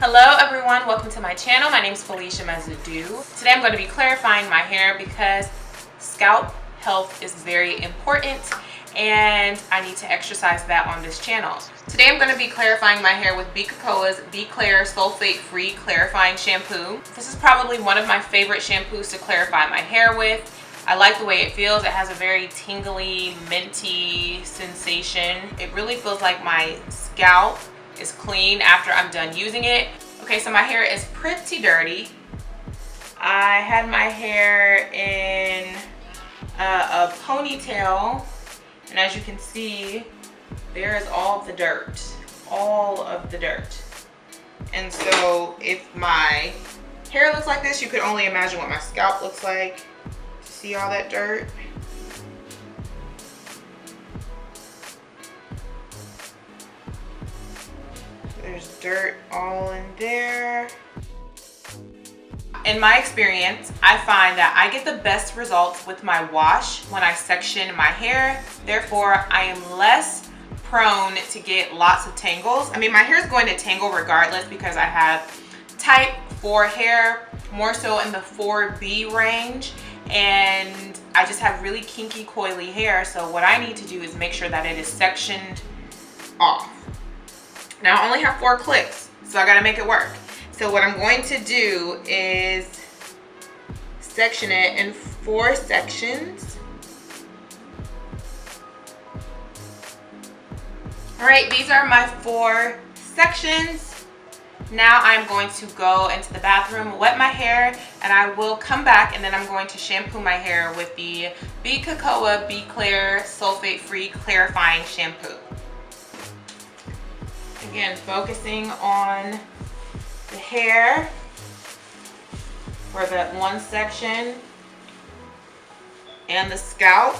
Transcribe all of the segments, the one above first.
Hello everyone, welcome to my channel. My name is Felicia Mesadieu. Today I'm going to be clarifying my hair because scalp health is very important and I need to exercise that on this channel. Today I'm going to be clarifying my hair with Be Kekoa's Be Clair sulfate-free clarifying shampoo. This is probably one of my favorite shampoos to clarify my hair with. I like the way it feels. It has a very tingly, minty sensation. It really feels like my scalp is clean after I'm done using it. Okay, so my hair is pretty dirty. I had my hair in a ponytail, and as you can see, there is all of the dirt, And so if my hair looks like this, you could only imagine what my scalp looks like. See all that dirt? There's dirt all in there. In my experience, I find that I get the best results with my wash when I section my hair. Therefore, I am less prone to get lots of tangles. I mean, my hair is going to tangle regardless because I have type 4 hair, more so in the 4B range. And I just have really kinky, coily hair. So what I need to do is make sure that it is sectioned off. Now I only have 4 clips, so I gotta make it work. So what I'm going to do is section it in 4 sections. All right, these are my 4 sections. Now I'm going to go into the bathroom, wet my hair, and I will come back and then I'm going to shampoo my hair with the Be Kekoa Be Clair sulfate-free clarifying shampoo. Again, focusing on the hair for that one section and the scalp.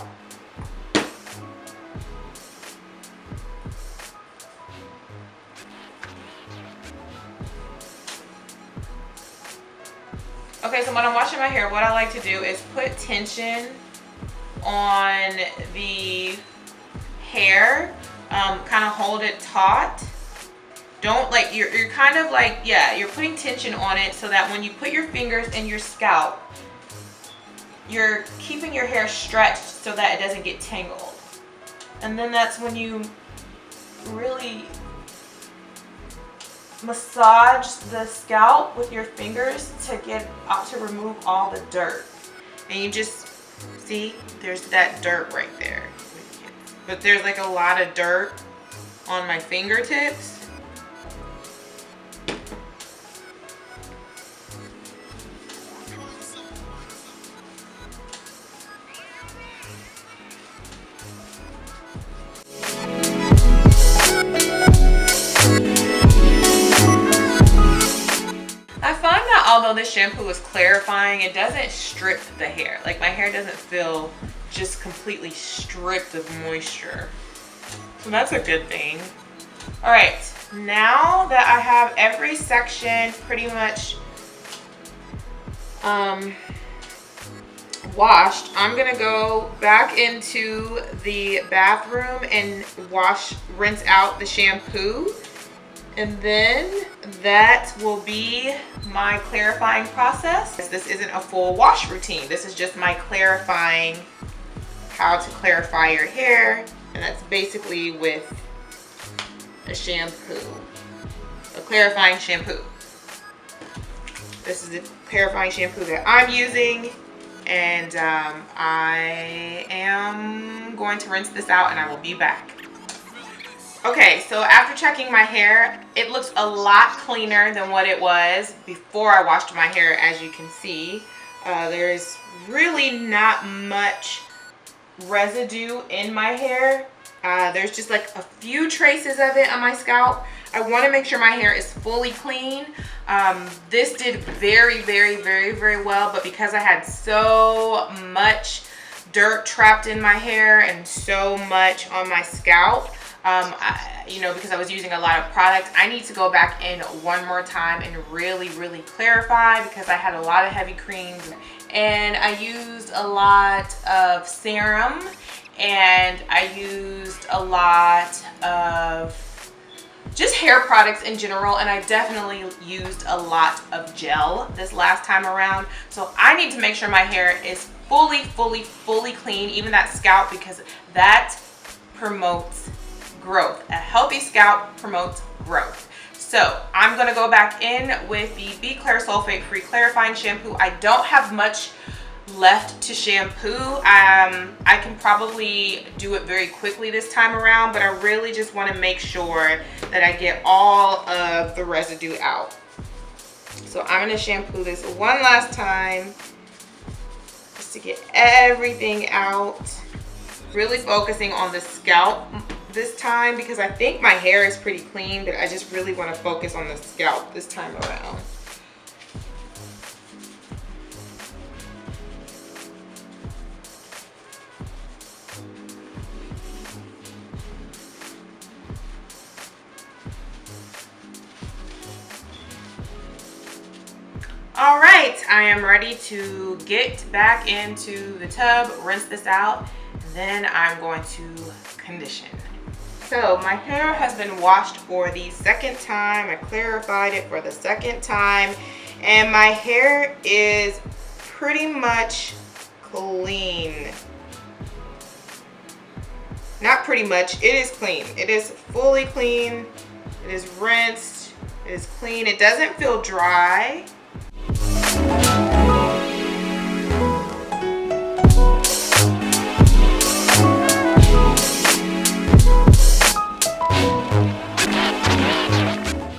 Okay, so when I'm washing my hair, what I like to do is put tension on the hair, kind of hold it taut. Don't like, you're kind of like, yeah, you're putting tension on it so that when you put your fingers in your scalp, you're keeping your hair stretched so that it doesn't get tangled. And then that's when you really massage the scalp with your fingers to remove all the dirt. And you just see, there's that dirt right there. But there's like a lot of dirt on my fingertips. Although this shampoo is clarifying, it doesn't strip the hair. Like my hair doesn't feel just completely stripped of moisture. So that's a good thing. All right, now that I have every section pretty much washed, I'm gonna go back into the bathroom and rinse out the shampoo. And then that will be my clarifying process. This isn't a full wash routine. This is just my clarifying, how to clarify your hair. And that's basically with a shampoo, a clarifying shampoo. This is the clarifying shampoo that I'm using. And I am going to rinse this out and I will be back. Okay, so after checking my hair, it looks a lot cleaner than what it was before I washed my hair, as you can see. There's really not much residue in my hair. There's just like a few traces of it on my scalp. I want to make sure my hair is fully clean. This did very, very, very, very well, but because I had so much dirt trapped in my hair and so much on my scalp, because I was using a lot of product, I need to go back in one more time and really, really clarify because I had a lot of heavy creams and I used a lot of serum and I used a lot of just hair products in general, and I definitely used a lot of gel this last time around. So I need to make sure my hair is fully clean, even that scalp, because that promotes growth. A healthy scalp promotes growth. So I'm gonna go back in with the Be Clair Sulfate Free Clarifying Shampoo. I don't have much left to shampoo. I can probably do it very quickly this time around, but I really just want to make sure that I get all of the residue out. So I'm going to shampoo this one last time just to get everything out. Really focusing on the scalp this time because I think my hair is pretty clean, but I just really want to focus on the scalp this time around. All right, I am ready to get back into the tub, rinse this out, and then I'm going to condition. So my hair has been washed for the second time. I clarified it for the second time, and my hair is pretty much clean. Not pretty much, it is clean. It is fully clean. It is rinsed. It is clean. It doesn't feel dry.